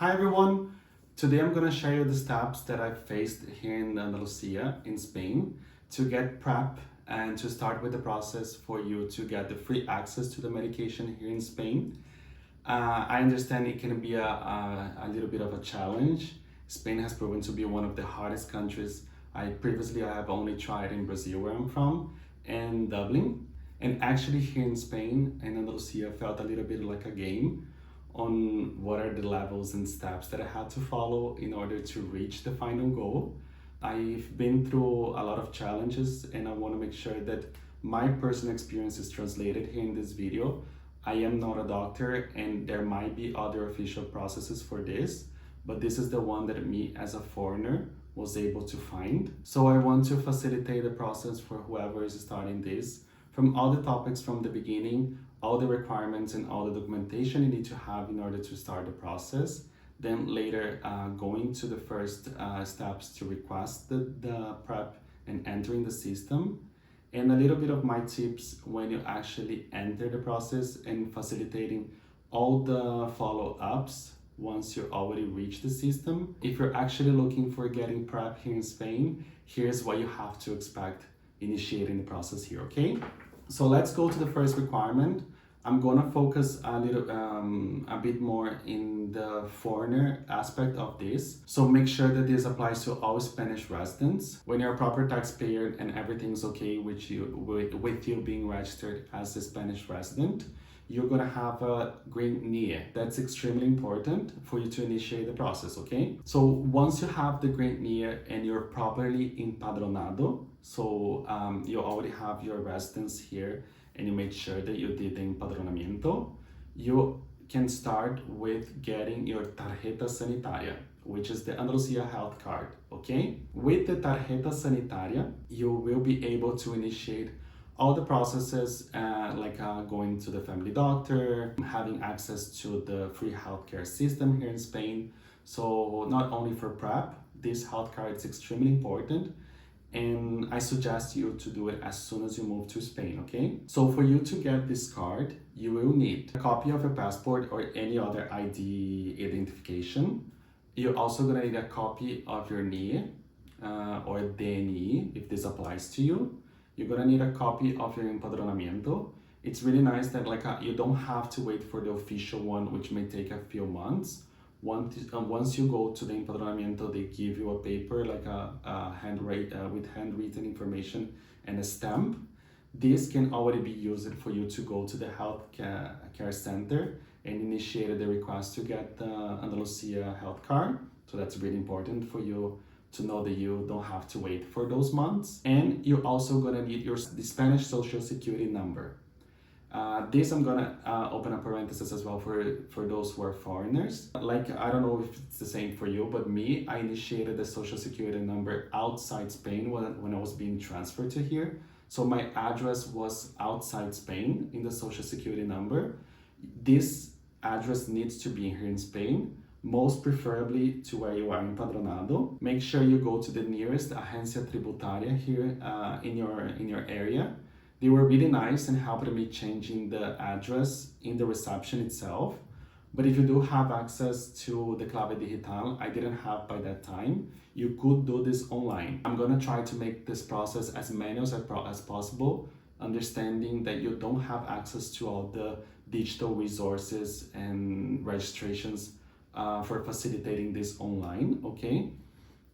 Hi everyone! Today I'm going to share you the steps that I faced here in Andalucía in Spain to get PrEP and to start with the process for you to get the free access to the medication here in Spain. I understand it can be a little bit of a challenge. Spain has proven to be one of the hardest countries. I have only tried in Brazil, where I'm from, and Dublin. And actually here in Spain and Andalucía felt a little bit like a game on what are the levels and steps that I had to follow in order to reach the final goal. I've been through a lot of challenges and I want to make sure that my personal experience is translated here in this video. I am not a doctor and there might be other official processes for this, but this is the one that me as a foreigner was able to find. So I want to facilitate the process for whoever is starting this, from all the topics from the beginning, all the requirements and all the documentation you need to have in order to start the process. Then later going to the first steps to request the PrEP and entering the system. And a little bit of my tips when you actually enter the process and facilitating all the follow-ups once you already reach the system. If you're actually looking for getting PrEP here in Spain, here's what you have to expect initiating the process here, okay? So let's go to the first requirement. I'm gonna focus a bit more in the foreigner aspect of this. So make sure that this applies to all Spanish residents. When you're a proper taxpayer and everything's okay with you being registered as a Spanish resident, you're gonna have a green NIE. That's extremely important for you to initiate the process, okay? So once you have the green NIE and you're properly empadronado, so you already have your residence here and you made sure that you did the empadronamiento, you can start with getting your tarjeta sanitaria, which is the Andalucía health card, okay? With the tarjeta sanitaria, you will be able to initiate all the processes like going to the family doctor, having access to the free healthcare system here in Spain. So not only for PrEP, this health card is extremely important. And I suggest you to do it as soon as you move to Spain, okay? So for you to get this card, you will need a copy of your passport or any other ID identification. You're also gonna need a copy of your NIE or DNI, if this applies to you. You're gonna need a copy of your empadronamiento. It's really nice that you don't have to wait for the official one, which may take a few months. Once you go to the empadronamiento, they give you a paper with handwritten information and a stamp. This can already be used for you to go to the health care center and initiate the request to get the Andalucía health card. So that's really important for you to know that you don't have to wait for those months. And you're also gonna need the Spanish Social Security number. This I'm gonna open a parenthesis as well for those who are foreigners. I don't know if it's the same for you, but I initiated the Social Security number outside Spain when I was being transferred to here. So my address was outside Spain in the Social Security number. This address needs to be here in Spain, most preferably to where you are empadronado. Make sure you go to the nearest agencia tributaria here in your area. They were really nice and helped me changing the address in the reception itself. But if you do have access to the clave digital, I didn't have by that time, you could do this online. I'm gonna try to make this process as manual as possible, understanding that you don't have access to all the digital resources and registrations for facilitating this online, okay?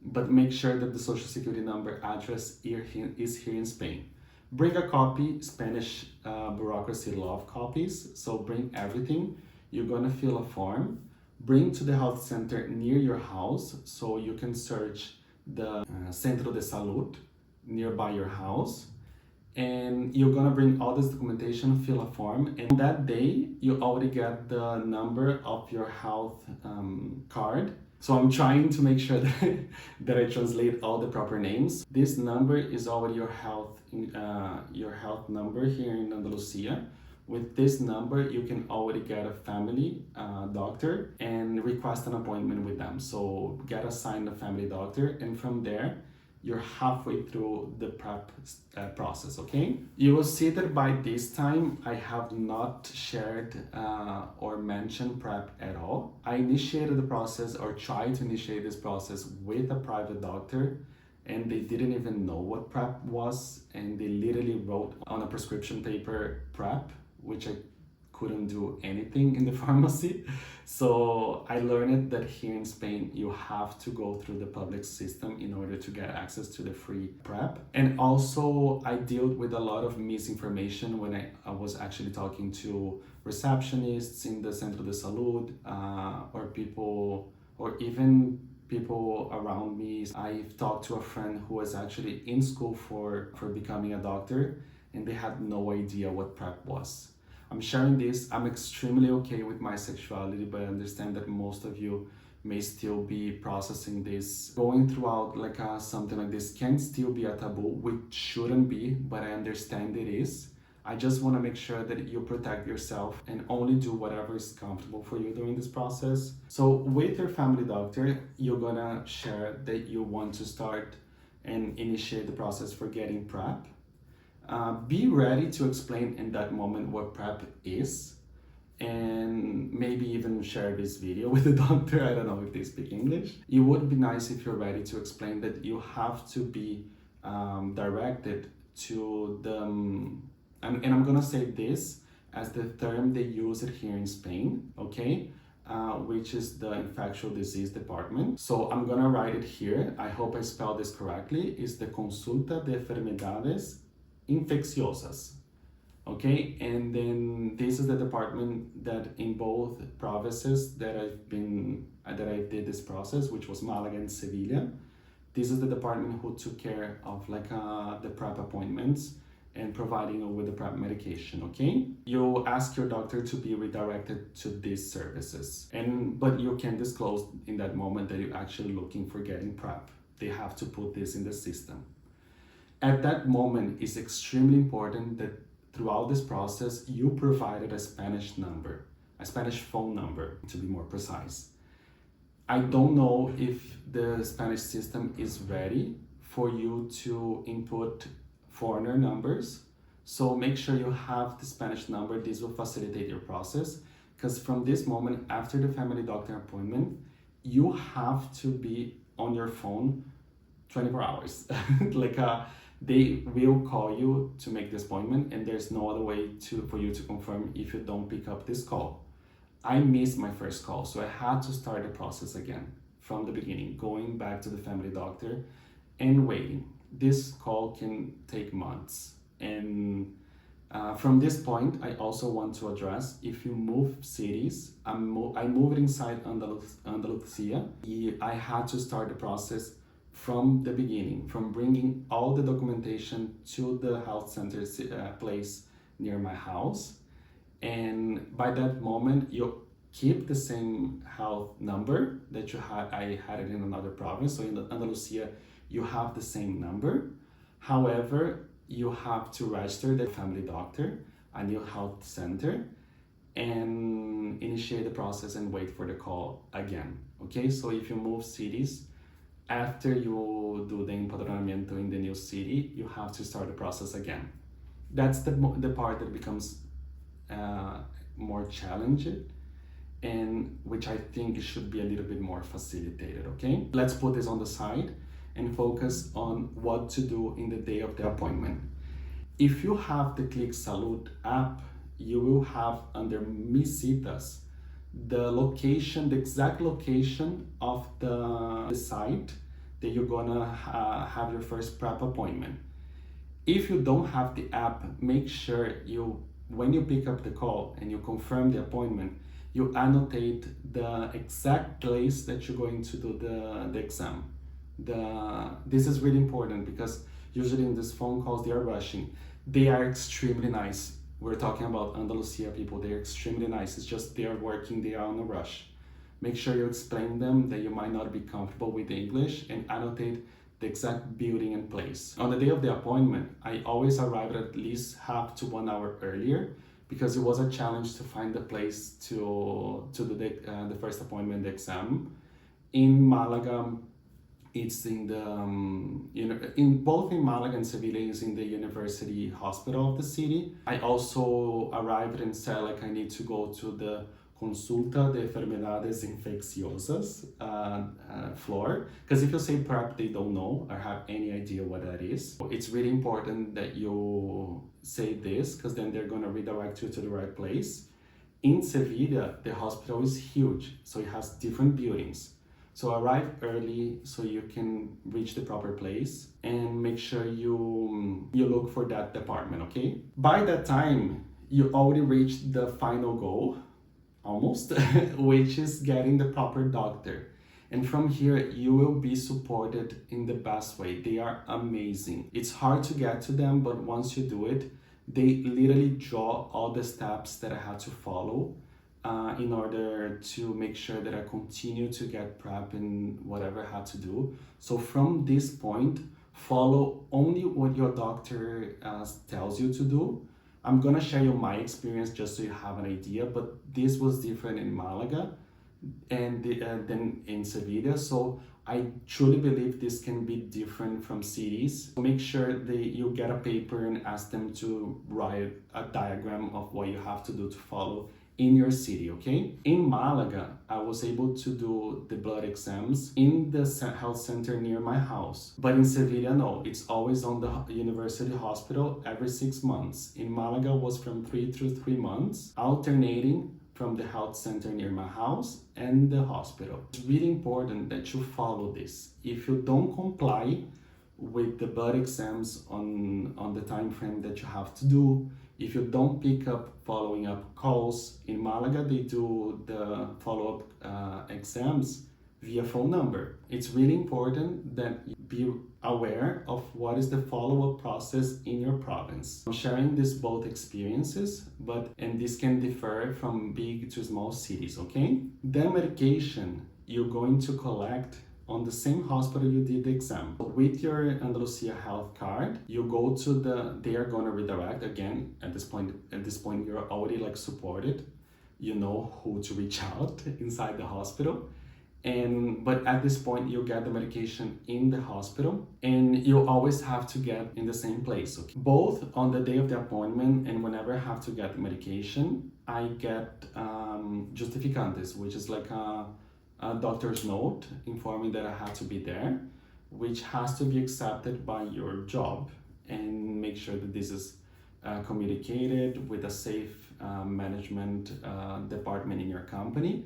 But make sure that the Social Security number address is here in Spain. Bring a copy, Spanish bureaucracy love copies, so bring everything. You're gonna fill a form, bring to the health center near your house, so you can search the Centro de Salud nearby your house. And you're gonna bring all this documentation, fill a form, and that day you already get the number of your health card. So I'm trying to make sure that I translate all the proper names. This number is already your health number here in Andalucía. With this number, you can already get a family doctor and request an appointment with them. So get assigned a family doctor, and from there, you're halfway through the PrEP process, okay? You will see that by this time, I have not shared or mentioned PrEP at all. I initiated the process or tried to initiate this process with a private doctor, and they didn't even know what PrEP was, and they literally wrote on a prescription paper PrEP, which I couldn't do anything in the pharmacy. So I learned that here in Spain, you have to go through the public system in order to get access to the free PrEP. And also I dealt with a lot of misinformation when I was actually talking to receptionists in the Centro de Salud, or people, or even people around me. I've talked to a friend who was actually in school for becoming a doctor, and they had no idea what PrEP was. I'm sharing this. I'm extremely okay with my sexuality, but I understand that most of you may still be processing this. Going throughout something like this can still be a taboo, which shouldn't be, but I understand it is. I just want to make sure that you protect yourself and only do whatever is comfortable for you during this process. So with your family doctor, you're gonna share that you want to start and initiate the process for getting PrEP. Be ready to explain in that moment what PrEP is, and maybe even share this video with the doctor. I don't know if they speak English. It would be nice if you're ready to explain that you have to be directed to the, and I'm gonna say this as the term they use it here in Spain, okay? Which is the infectious disease department. So I'm gonna write it here. I hope I spelled this correctly. It's the Consulta de Enfermedades Infecciosas, okay? And then this is the department that in both provinces that I did this process, which was Malaga and Sevilla. This is the department who took care of the PrEP appointments and providing you with the PrEP medication, okay? You ask your doctor to be redirected to these services, but you can disclose in that moment that you're actually looking for getting PrEP. They have to put this in the system. At that moment, it's extremely important that throughout this process, you provided a Spanish number, a Spanish phone number, to be more precise. I don't know if the Spanish system is ready for you to input foreigner numbers, so make sure you have the Spanish number. This will facilitate your process, because from this moment, after the family doctor appointment, you have to be on your phone 24 hours. They will call you to make this appointment, and there's no other way for you to confirm if you don't pick up this call. I missed my first call, so I had to start the process again from the beginning, going back to the family doctor and waiting. This call can take months. And from this point, I also want to address, if you move cities, I moved inside Andalucía. I had to start the process from the beginning, from bringing all the documentation to the health center place near my house. And by that moment, you keep the same health number that you had. I had it in another province. So in Andalucía, you have the same number. However, you have to register the family doctor, a new health center, and initiate the process and wait for the call again. Okay, so if you move cities, after you do the empadronamiento in the new city, you have to start the process again. That's the part that becomes more challenging, and which I think should be a little bit more facilitated, okay? Let's put this on the side and focus on what to do in the day of the appointment. If you have the Click Salud app, you will have under Mis Citas the location, the exact location of the site that you're gonna have your first PrEP appointment. If you don't have the app, make sure when you pick up the call and you confirm the appointment, you annotate the exact place that you're going to do the exam. This is really important, because usually in these phone calls, they are rushing. They are extremely nice. We're talking about Andalucía people. They're extremely nice. It's just they are working, they are on a rush. Make sure you explain them that you might not be comfortable with the English, and annotate the exact building and place. On the day of the appointment, I always arrived at least half to 1 hour earlier, because it was a challenge to find the place to do the first appointment, the exam. In Malaga, It's in the in both in Malaga and Sevilla is in the university hospital of the city. I also arrived and said like I need to go to the consulta de enfermedades infecciosas floor, because if you say PrEP they don't know or have any idea what that is. It's really important that you say this, because then they're going to redirect you to the right place. In Sevilla the hospital is huge, so it has different buildings. So arrive early so you can reach the proper place, and make sure you look for that department, okay? By that time, you already reached the final goal, almost, which is getting the proper doctor. And from here, you will be supported in the best way. They are amazing. It's hard to get to them, but once you do it, they literally draw all the steps that I had to follow in order to make sure that I continue to get PrEP in whatever I had to do. So from this point, follow only what your doctor tells you to do. I'm gonna share you my experience just so you have an idea, but this was different in Malaga and then in Sevilla. So I truly believe this can be different from cities. Make sure that you get a paper and ask them to write a diagram of what you have to do to follow in your city, okay? In Malaga, I was able to do the blood exams in the health center near my house. But in Sevilla, no, it's always on the university hospital every 6 months. In Malaga was from 3 to 3 months, alternating from the health center near my house and the hospital. It's really important that you follow this. If you don't comply with the blood exams on the time frame that you have to do, if you don't pick up following up calls, in Malaga they do the follow-up exams via phone number. It's really important that you be aware of what is the follow-up process in your province. I'm sharing this both experiences, and this can differ from big to small cities, okay? The medication you're going to collect on the same hospital you did the exam. With your Andalucía health card, you go to they are gonna redirect again. At this point you're already like supported. You know who to reach out inside the hospital. But at this point you get the medication in the hospital, and you always have to get in the same place, okay? Both on the day of the appointment and whenever I have to get the medication, I get justificantes, which is like a doctor's note informing that I have to be there, which has to be accepted by your job, and make sure that this is communicated with a safe management department in your company,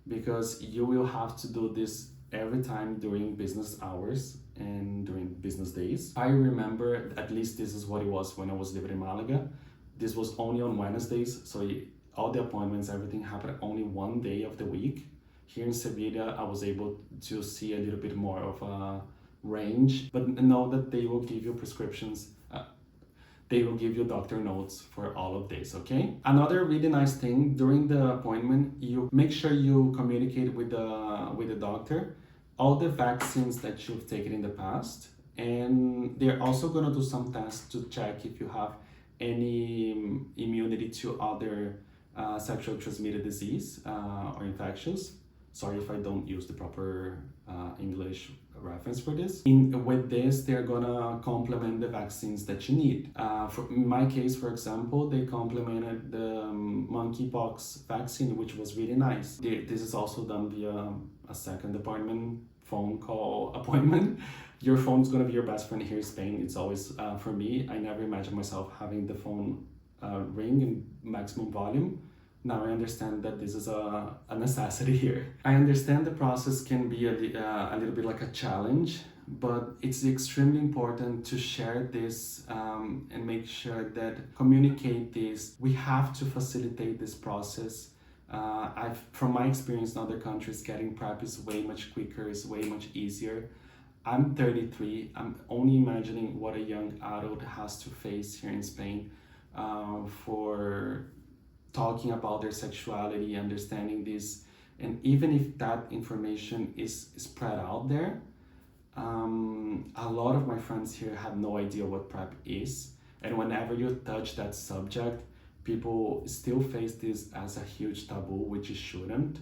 because you will have to do this every time during business hours and during business days. I remember, at least this is what it was when I was living in Malaga, this was only on Wednesdays, so all the appointments, everything happened only one day of the week. Here in Sevilla, I was able to see a little bit more of a range, but know that they will give you prescriptions. They will give you doctor notes for all of this, okay? Another really nice thing, during the appointment, you make sure you communicate with the doctor all the vaccines that you've taken in the past, and they're also gonna do some tests to check if you have any immunity to other sexually transmitted disease or infections. Sorry if I don't use the proper English reference for this. With this, they're gonna complement the vaccines that you need. In my case, for example, they complemented the monkeypox vaccine, which was really nice. This is also done via a second appointment, phone call appointment. Your phone's gonna be your best friend here in Spain. It's always, for me, I never imagined myself having the phone ring in maximum volume. Now I understand that this is a necessity here. I understand the process can be a little bit like a challenge, but it's extremely important to share this and make sure that communicate this. We have to facilitate this process. From my experience in other countries, getting PrEP is way much quicker, is way much easier. I'm 33. I'm only imagining what a young adult has to face here in Spain for talking about their sexuality, understanding this, and even if that information is spread out there, a lot of my friends here have no idea what PrEP is, and whenever you touch that subject, people still face this as a huge taboo, which it shouldn't.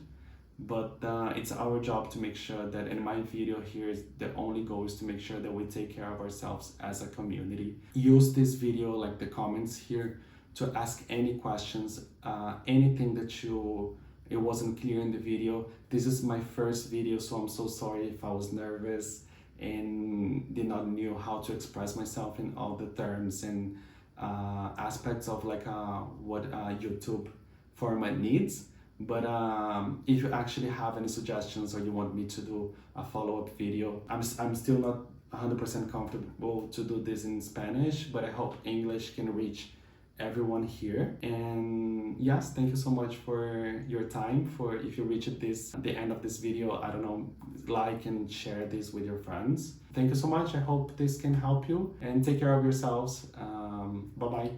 but it's our job to make sure that, in my video here, is the only goal is to make sure that we take care of ourselves as a community. Use this video, like the comments here, to ask any questions, anything that it wasn't clear in the video. This is my first video, so I'm so sorry if I was nervous and did not know how to express myself in all the terms and aspects of like what YouTube format needs. But if you actually have any suggestions or you want me to do a follow-up video, I'm still not 100% comfortable to do this in Spanish, but I hope English can reach everyone here. And yes, thank you so much for your time. For if you reach this at the end of this video, I don't know, like and share this with your friends. Thank you so much. I hope this can help you, and take care of yourselves. Bye bye.